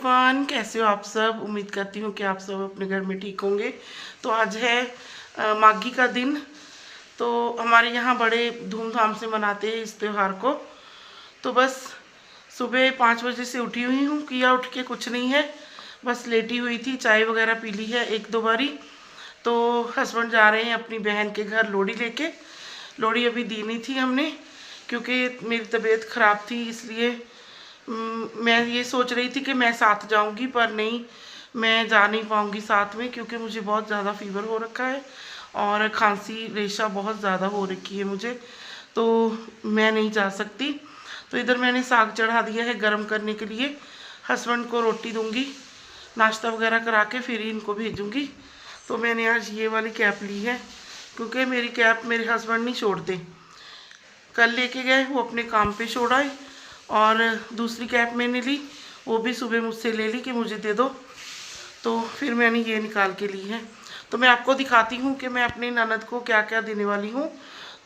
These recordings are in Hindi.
एवरीवन, कैसे हो आप सब। उम्मीद करती हूँ कि आप सब अपने घर में ठीक होंगे। तो आज है माघी का दिन। तो हमारे यहाँ बड़े धूमधाम से मनाते हैं इस त्यौहार को। तो बस सुबह 5 बजे से उठी हुई हूँ, किया उठ के कुछ नहीं है, बस लेटी हुई थी, चाय वगैरह पी ली है 1-2 बारी। तो हस्बैंड जा रहे हैं अपनी बहन के घर लोहड़ी लेके। लोहड़ी अभी दी नहीं थी हमने, क्योंकि मेरी तबीयत ख़राब थी, इसलिए मैं ये सोच रही थी कि मैं साथ जाऊंगी, पर नहीं, मैं जा नहीं पाऊंगी साथ में, क्योंकि मुझे बहुत ज़्यादा फीवर हो रखा है और खांसी रेशा बहुत ज़्यादा हो रखी है मुझे, तो मैं नहीं जा सकती। तो इधर मैंने साग चढ़ा दिया है गरम करने के लिए। हस्बैंड को रोटी दूंगी, नाश्ता वगैरह करा के फिर ही इनको भेजूंगी। तो मैंने आज ये वाली कैप ली है, क्योंकि मेरी कैप मेरे हस्बैंड नहीं छोड़ते। कल लेके गए, वो अपने काम पे छोड़ आए, और दूसरी कैप मैंने ली, वो भी सुबह मुझसे ले ली कि मुझे दे दो, तो फिर मैंने ये निकाल के ली है। तो मैं आपको दिखाती हूँ कि मैं अपनी ननद को क्या क्या देने वाली हूँ।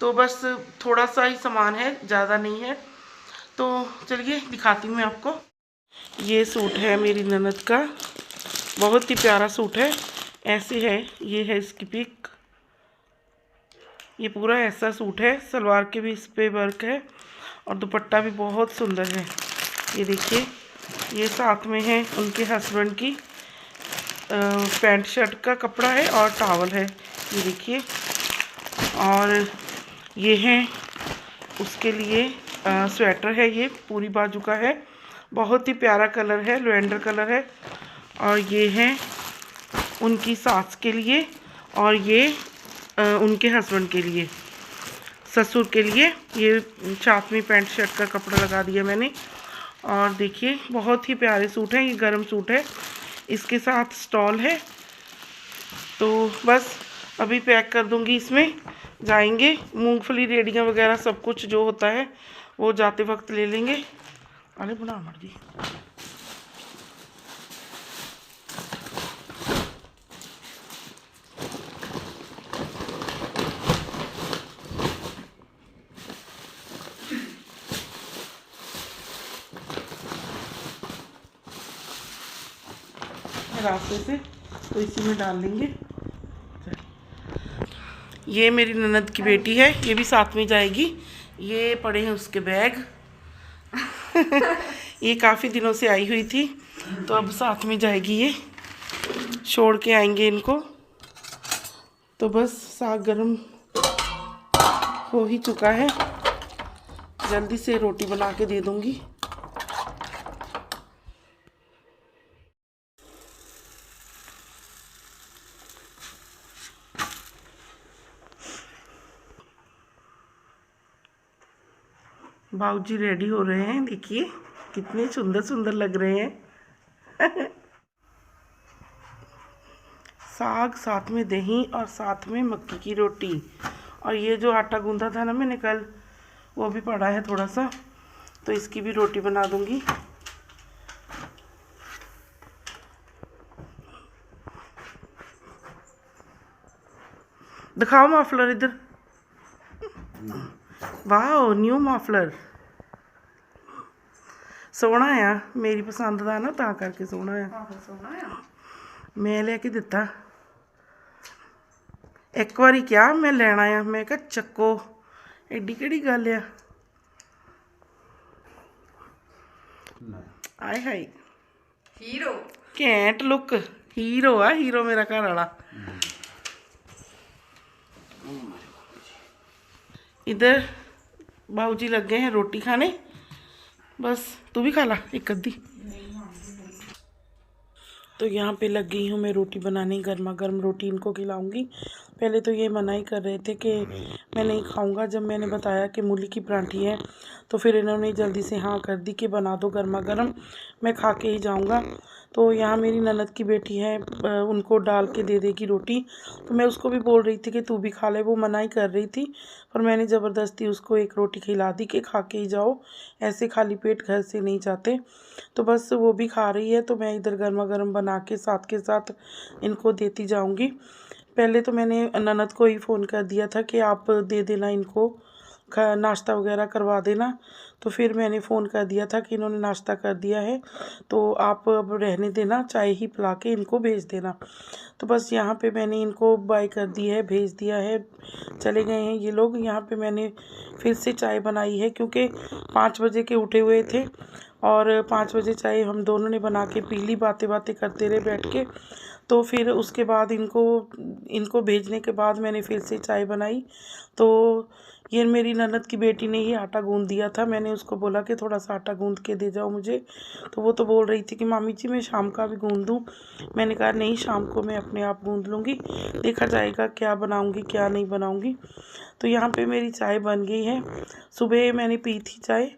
तो बस थोड़ा सा ही सामान है, ज़्यादा नहीं है। तो चलिए दिखाती हूँ मैं आपको। ये सूट है मेरी ननद का, बहुत ही प्यारा सूट है, ऐसे है, ये है इसकी पिक। ये पूरा ऐसा सूट है, सलवार के भी इस पे वर्क है और दुपट्टा भी बहुत सुंदर है। ये देखिए, ये साथ में है उनके हस्बैंड की पैंट शर्ट का कपड़ा है और टॉवल है, ये देखिए। और ये है उसके लिए स्वेटर है, ये पूरी बाजू का है, बहुत ही प्यारा कलर है, लैवेंडर कलर है। और ये है उनकी सास के लिए, और ये उनके हस्बैंड के लिए, ससुर के लिए। ये साथ में पैंट शर्ट का कपड़ा लगा दिया मैंने। और देखिए, बहुत ही प्यारे सूट है, ये गर्म सूट है, इसके साथ स्टॉल है। तो बस अभी पैक कर दूंगी, इसमें जाएंगे। मूंगफली रेडियाँ वगैरह सब कुछ जो होता है वो जाते वक्त ले लेंगे। अरे बना मर्जी। रास्ते से तो इसी में डाल लेंगे। ये मेरी ननद की बेटी है, ये भी साथ में जाएगी। ये पड़े हैं उसके बैग। ये काफ़ी दिनों से आई हुई थी, तो अब साथ में जाएगी, ये छोड़ के आएंगे इनको। तो बस साग गरम हो ही चुका है, जल्दी से रोटी बना के दे दूंगी। बाबूजी रेडी हो रहे हैं, देखिए कितने सुंदर सुंदर लग रहे हैं। साग, साथ में दही और साथ में मक्की की रोटी। और ये जो आटा गूंदा था ना मैंने कल, वो भी पड़ा है थोड़ा सा, तो इसकी भी रोटी बना दूंगी। दिखाओ मफलर इधर। वाह, न्यू मफलर, सोहना आ, मेरी पसंद का ना, ता करके सोहना आ। मैं लेके दिता, एक बारी क्या मैं लेना आ, मैं कहा चक्को, एडी केड़ी गल आ। आए हाय, हीरो कैंट लुक, हीरो आ, हीरो मेरा घर वाला। इधर बाबूजी लग गए हैं रोटी खाने, बस तू भी खा ला एक अद्धी। तो यहाँ पे लग गई हूँ मैं रोटी बनाने, गर्मा गर्म रोटी इनको खिलाऊंगी। पहले तो ये मना ही कर रहे थे कि मैं नहीं खाऊंगा, जब मैंने बताया कि मूली की परांठी है, तो फिर इन्होंने जल्दी से हाँ कर दी कि बना दो गर्मा गर्म, मैं खा के ही जाऊंगा। तो यहाँ मेरी ननद की बेटी है, उनको डाल के दे देगी रोटी। तो मैं उसको भी बोल रही थी कि तू भी खा ले, वो मना ही कर रही थी, पर मैंने ज़बरदस्ती उसको एक रोटी खिला दी कि खा के ही जाओ, ऐसे खाली पेट घर से नहीं जाते। तो बस वो भी खा रही है, तो मैं इधर गर्मा गर्म बना के साथ इनको देती जाऊंगी। पहले तो मैंने ननद को ही फ़ोन कर दिया था कि आप दे देना इनको नाश्ता वगैरह करवा देना। तो फिर मैंने फ़ोन कर दिया था कि इन्होंने नाश्ता कर दिया है, तो आप अब रहने देना, चाय ही पिला के इनको भेज देना। तो बस यहाँ पे मैंने इनको बाय कर दी है, भेज दिया है, चले गए हैं ये लोग। यहाँ पे मैंने फिर से चाय बनाई है क्योंकि 5 बजे के उठे हुए थे और 5 बजे चाय हम दोनों ने बना के पी ली, बातें बातें करते रहे बैठ के। तो फिर उसके बाद इनको भेजने के बाद मैंने फिर से चाय बनाई। तो ये मेरी ननद की बेटी ने ही आटा गूंद दिया था, मैंने उसको बोला कि थोड़ा सा आटा गूंद के दे जाओ मुझे। तो वो तो बोल रही थी कि मामी जी मैं शाम का भी गूंद दूँ। मैंने कहा नहीं, शाम को मैं अपने आप गूंद लूँगी, देखा जाएगा क्या बनाऊँगी क्या नहीं बनाऊँगी। तो यहाँ पे मेरी चाय बन गई है। सुबह मैंने पी थी चाय,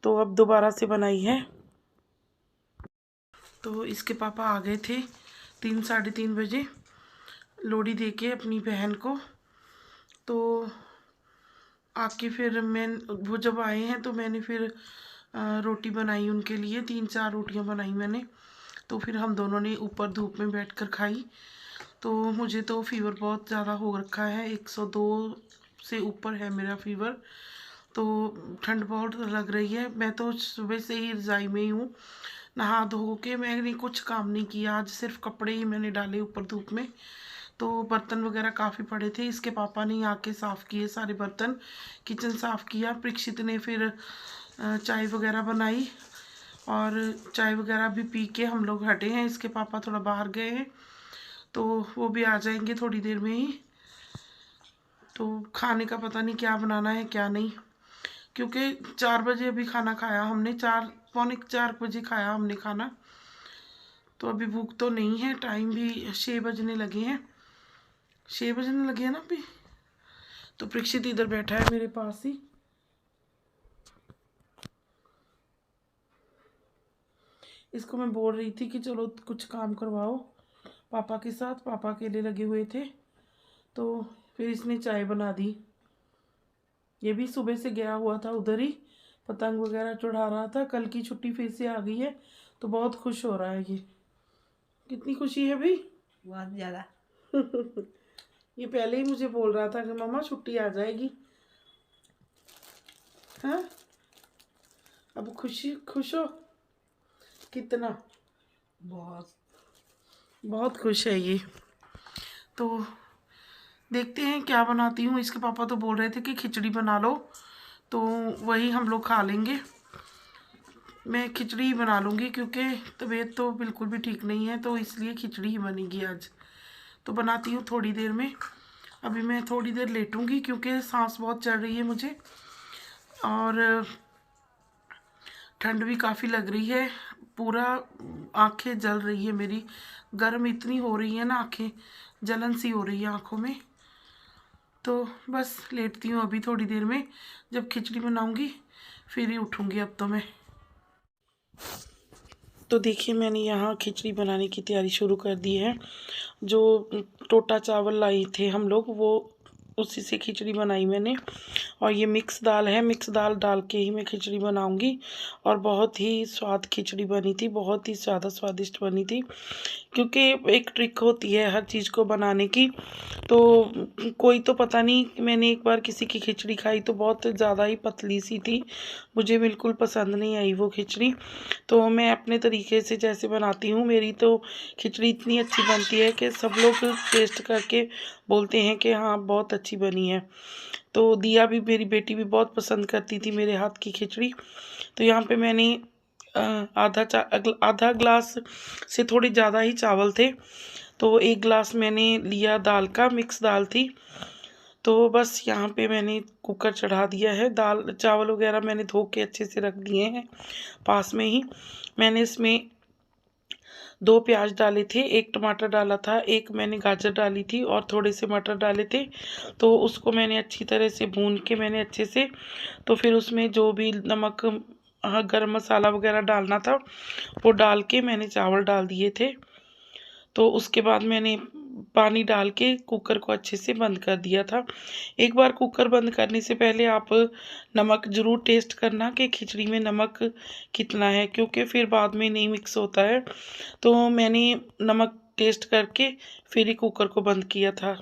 तो अब दोबारा से बनाई है। तो इसके पापा आ गए थे 3-3:30 बजे लोड़ी दे के अपनी बहन को। तो आके फिर वो जब आए हैं तो मैंने फिर रोटी बनाई उनके लिए, 3-4 रोटियां बनाई मैंने। तो फिर हम दोनों ने ऊपर धूप में बैठकर खाई। तो मुझे तो फीवर बहुत ज़्यादा हो रखा है, 102 से ऊपर है मेरा फीवर। तो ठंड बहुत लग रही है। मैं तो सुबह से ही रज़ाई में ही हूँ, नहा धो के मैंने कुछ काम नहीं किया आज, सिर्फ कपड़े ही मैंने डाले ऊपर धूप में। तो बर्तन वगैरह काफ़ी पड़े थे, इसके पापा ने आके साफ़ किए सारे बर्तन, किचन साफ़ किया। परीक्षित ने फिर चाय वगैरह बनाई और चाय वगैरह भी पी के हम लोग हटे हैं। इसके पापा थोड़ा बाहर गए हैं, तो वो भी आ जाएंगे थोड़ी देर में ही। तो खाने का पता नहीं क्या बनाना है क्या नहीं, क्योंकि 4 बजे अभी खाना खाया हमने, 4 पौने 4 बजे खाया हमने खाना। तो अभी भूख तो नहीं है, टाइम भी 6 बजने लगे हैं, 6 बजने लगे हैं ना अभी। तो परीक्षित इधर बैठा है मेरे पास ही। इसको मैं बोल रही थी कि चलो कुछ काम करवाओ पापा के साथ, पापा अकेले लगे हुए थे। तो फिर इसने चाय बना दी। ये भी सुबह से गया हुआ था उधर ही, पतंग वगैरह चढ़ा रहा था। कल की छुट्टी फिर से आ गई है, तो बहुत खुश हो रहा है ये। कितनी खुशी है भाई, बहुत ज़्यादा। ये पहले ही मुझे बोल रहा था कि मामा छुट्टी आ जाएगी। हाँ, अब खुश हो कितना? बहुत। बहुत खुश है ये। तो देखते हैं क्या बनाती हूँ। इसके पापा तो बोल रहे थे कि खिचड़ी बना लो, तो वही हम लोग खा लेंगे। मैं खिचड़ी ही बना लूँगी क्योंकि तबीयत तो बिल्कुल भी ठीक नहीं है, तो इसलिए खिचड़ी ही बनेगी आज। तो बनाती हूँ थोड़ी देर में। अभी मैं थोड़ी देर लेटूँगी क्योंकि सांस बहुत चढ़ रही है मुझे और ठंड भी काफ़ी लग रही है। पूरा आंखें जल रही है मेरी, गर्म इतनी हो रही है ना, आंखें जलन सी हो रही है आँखों में। तो बस लेटती हूँ अभी थोड़ी देर में, जब खिचड़ी बनाऊँगी फिर ही उठूँगी अब तो मैं। तो देखिए मैंने यहाँ खिचड़ी बनाने की तैयारी शुरू कर दी है। जो टोटा चावल लाई थे हम लोग, वो उसी से खिचड़ी बनाई मैंने। और ये मिक्स दाल है, मिक्स दाल डाल के ही मैं खिचड़ी बनाऊंगी। और बहुत ही स्वाद खिचड़ी बनी थी, बहुत ही ज़्यादा स्वादिष्ट बनी थी। क्योंकि एक ट्रिक होती है हर चीज़ को बनाने की। तो कोई तो पता नहीं, मैंने एक बार किसी की खिचड़ी खाई तो बहुत ज़्यादा ही पतली सी थी, मुझे बिल्कुल पसंद नहीं आई वो खिचड़ी। तो मैं अपने तरीके से जैसे बनाती हूँ, मेरी तो खिचड़ी इतनी अच्छी बनती है कि सब लोग टेस्ट करके बोलते हैं कि हाँ बहुत अच्छी बनी है। तो दिया भी, मेरी बेटी भी बहुत पसंद करती थी मेरे हाथ की खिचड़ी। तो यहाँ पे मैंने आधा ग्लास से थोड़े ज़्यादा ही चावल थे, तो 1 ग्लास मैंने लिया दाल का, मिक्स दाल थी। तो बस यहाँ पे मैंने कुकर चढ़ा दिया है। दाल चावल वगैरह मैंने धो के अच्छे से रख दिए हैं पास में ही। मैंने इसमें 2 प्याज डाले थे, 1 टमाटर डाला था, 1 मैंने गाजर डाली थी और थोड़े से मटर डाले थे। तो उसको मैंने अच्छी तरह से भून के मैंने अच्छे से, तो फिर उसमें जो भी नमक, हाँ, गरम मसाला वगैरह डालना था वो डाल के मैंने चावल डाल दिए थे। तो उसके बाद मैंने पानी डाल के कुकर को अच्छे से बंद कर दिया था। एक बार कुकर बंद करने से पहले आप नमक ज़रूर टेस्ट करना कि खिचड़ी में नमक कितना है, क्योंकि फिर बाद में नहीं मिक्स होता है। तो मैंने नमक टेस्ट करके फिर ही कुकर को बंद किया था।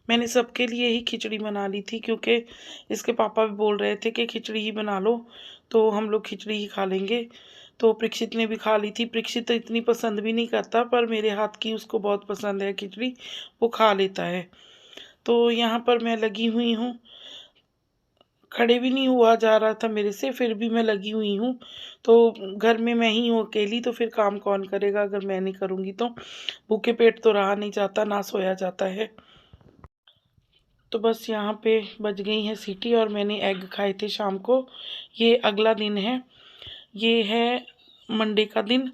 मैंने सबके लिए ही खिचड़ी बना ली थी, क्योंकि इसके पापा भी बोल रहे थे कि खिचड़ी ही बना लो, तो हम लोग खिचड़ी ही खा लेंगे। तो परीक्षित ने भी खा ली थी। परीक्षित तो इतनी पसंद भी नहीं करता, पर मेरे हाथ की उसको बहुत पसंद है खिचड़ी, वो खा लेता है। तो यहाँ पर मैं लगी हुई हूँ, खड़े भी नहीं हुआ जा रहा था मेरे से, फिर भी मैं लगी हुई हूँ। तो घर में मैं ही हूँ अकेली, तो फिर काम कौन करेगा अगर मैं नहीं करूँगी तो। भूखे पेट तो रहा नहीं जाता, ना सोया जाता है। तो बस यहाँ पे बज गई है सीटी, और मैंने एग खाए थे शाम को। ये अगला दिन है, ये है मंडे का दिन।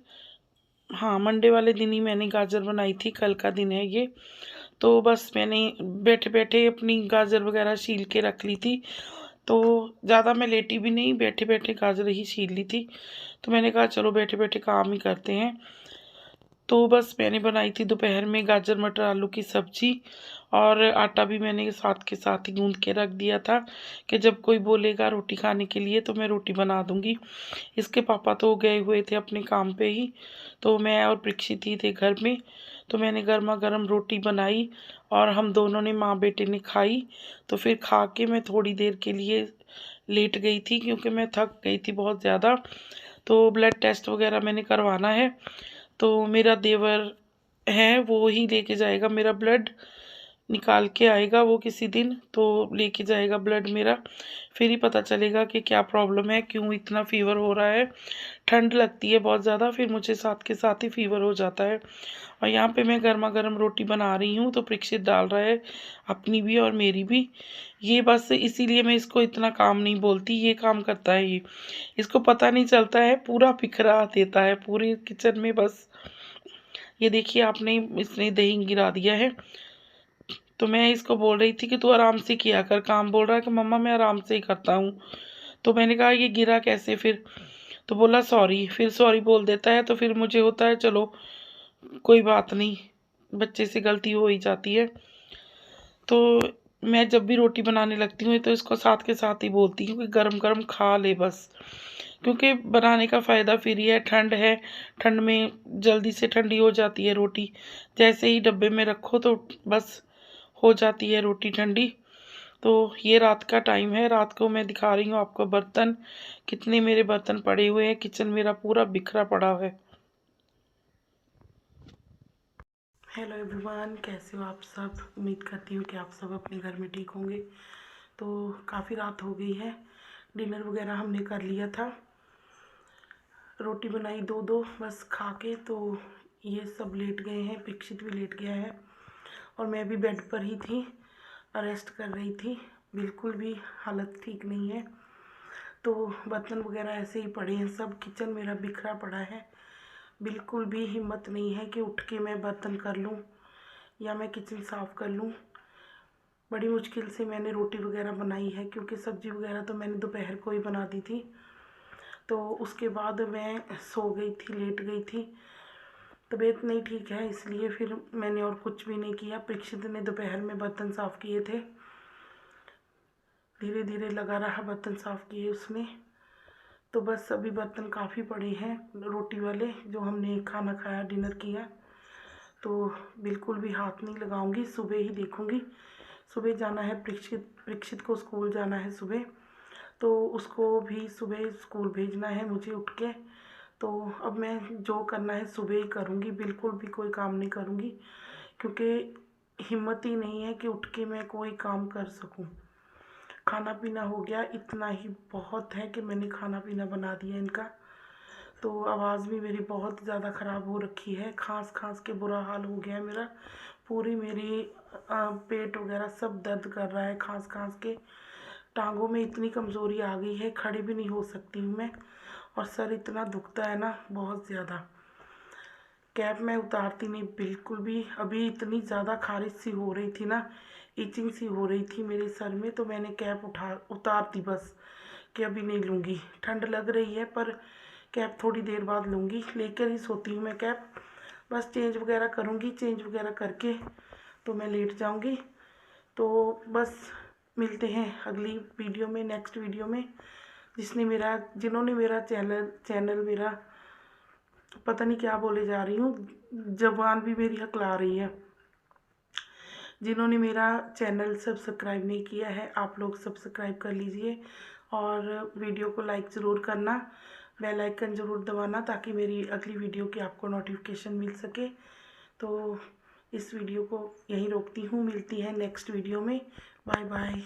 हाँ, मंडे वाले दिन ही मैंने गाजर बनाई थी, कल का दिन है ये। तो बस मैंने बैठे बैठे अपनी गाजर वगैरह छील के रख ली थी। तो ज़्यादा मैं लेटी भी नहीं, बैठे बैठे गाजर ही छील ली थी। तो मैंने कहा चलो बैठे बैठे काम ही करते हैं। तो बस मैंने बनाई थी दोपहर में गाजर मटर आलू की सब्जी, और आटा भी मैंने साथ के साथ ही गूंद के रख दिया था कि जब कोई बोलेगा रोटी खाने के लिए तो मैं रोटी बना दूंगी। इसके पापा तो गए हुए थे अपने काम पे ही, तो मैं और परीक्षित ही थे घर में। तो मैंने गर्मा गर्म रोटी बनाई, और हम दोनों ने, माँ बेटे ने खाई। तो फिर खा के मैं थोड़ी देर के लिए लेट गई थी, क्योंकि मैं थक गई थी बहुत ज़्यादा। तो ब्लड टेस्ट वगैरह मैंने करवाना है। तो मेरा देवर है, वो ही लेके जाएगा मेरा ब्लड, निकाल के आएगा वो किसी दिन, तो लेके जाएगा ब्लड मेरा। फिर ही पता चलेगा कि क्या प्रॉब्लम है, क्यों इतना फीवर हो रहा है। ठंड लगती है बहुत ज़्यादा, फिर मुझे साथ के साथ ही फीवर हो जाता है। और यहाँ पे मैं गर्मा गर्म रोटी बना रही हूँ, तो परीक्षित डाल रहा है अपनी भी और मेरी भी। ये बस इसीलिए मैं इसको इतना काम नहीं बोलती, ये काम करता है ये, इसको पता नहीं चलता है, पूरा बिखरा देता है पूरी किचन में। बस ये देखिए आपने, इसने दही गिरा दिया है। तो मैं इसको बोल रही थी कि तू आराम से किया कर काम, बोल रहा है कि मम्मा मैं आराम से ही करता हूँ। तो मैंने कहा ये गिरा कैसे फिर, तो बोला सॉरी। फिर सॉरी बोल देता है, तो फिर मुझे होता है चलो कोई बात नहीं, बच्चे से गलती हो ही जाती है। तो मैं जब भी रोटी बनाने लगती हूँ तो इसको साथ के साथ ही बोलती हूँ कि गरम गरम खा ले बस, क्योंकि बनाने का फ़ायदा फिर ही है। ठंड है, ठंड में जल्दी से ठंडी हो जाती है रोटी, जैसे ही डब्बे में रखो तो बस हो जाती है रोटी ठंडी। तो ये रात का टाइम है, रात को मैं दिखा रही हूँ आपको बर्तन, कितने मेरे बर्तन पड़े हुए हैं, किचन मेरा पूरा बिखरा पड़ा है। हेलो एवरीवन, कैसे हो आप सब। उम्मीद करती हूँ कि आप सब अपने घर में ठीक होंगे। तो काफ़ी रात हो गई है, डिनर वगैरह हमने कर लिया था, रोटी बनाई दो दो बस खा के। तो ये सब लेट गए हैं, परीक्षित भी लेट गया है, और मैं भी बेड पर ही थी, रेस्ट कर रही थी, बिल्कुल भी हालत ठीक नहीं है। तो बर्तन वगैरह ऐसे ही पड़े हैं, सब किचन मेरा बिखरा पड़ा है। बिल्कुल भी हिम्मत नहीं है कि उठ के मैं बर्तन कर लूँ या मैं किचन साफ़ कर लूँ। बड़ी मुश्किल से मैंने रोटी वगैरह बनाई है, क्योंकि सब्ज़ी वगैरह तो मैंने दोपहर को ही बना दी थी। तो उसके बाद मैं सो गई थी, लेट गई थी, तबीयत नहीं ठीक है, इसलिए फिर मैंने और कुछ भी नहीं किया। परीक्षित ने दोपहर में बर्तन साफ़ किए थे, धीरे धीरे लगा रहा, बर्तन साफ़ किए उसने। तो बस अभी बर्तन काफ़ी पड़े हैं रोटी वाले, जो हमने खाना खाया, डिनर किया। तो बिल्कुल भी हाथ नहीं लगाऊंगी, सुबह ही देखूंगी। सुबह जाना है, परीक्षित को स्कूल जाना है सुबह, तो उसको भी सुबह स्कूल भेजना है मुझे उठ के। तो अब मैं जो करना है सुबह ही करूँगी, बिल्कुल भी कोई काम नहीं करूँगी, क्योंकि हिम्मत ही नहीं है कि उठ के मैं कोई काम कर सकूँ। खाना पीना हो गया, इतना ही बहुत है कि मैंने खाना पीना बना दिया इनका। तो आवाज़ भी मेरी बहुत ज़्यादा ख़राब हो रखी है, खांस खांस के बुरा हाल हो गया है मेरा। पूरी मेरी पेट वगैरह सब दर्द कर रहा है खांस खांस के। टांगों में इतनी कमज़ोरी आ गई है, खड़ी भी नहीं हो सकती हूँ मैं, और सर इतना दुखता है ना बहुत ज़्यादा। कैप मैं उतारती नहीं बिल्कुल भी। अभी इतनी ज़्यादा खारिश सी हो रही थी ना, इचिंग सी हो रही थी मेरे सर में, तो मैंने कैप उतार दी बस, कि अभी नहीं लूँगी। ठंड लग रही है, पर कैप थोड़ी देर बाद लूँगी, लेकर ही सोती हूँ मैं कैप। बस चेंज वगैरह करूँगी, चेंज वगैरह करके तो मैं लेट जाऊँगी। तो बस मिलते हैं अगली वीडियो में, नेक्स्ट वीडियो में। जिन्होंने मेरा चैनल मेरा, पता नहीं क्या बोले जा रही हूँ, ज़बान भी मेरी हकला रही है। जिन्होंने मेरा चैनल सब्सक्राइब नहीं किया है, आप लोग सब्सक्राइब कर लीजिए और वीडियो को लाइक ज़रूर करना, बेल आइकन ज़रूर दबाना ताकि मेरी अगली वीडियो की आपको नोटिफिकेशन मिल सके। तो इस वीडियो को यहीं रोकती हूँ, मिलती है नेक्स्ट वीडियो में। Bye bye.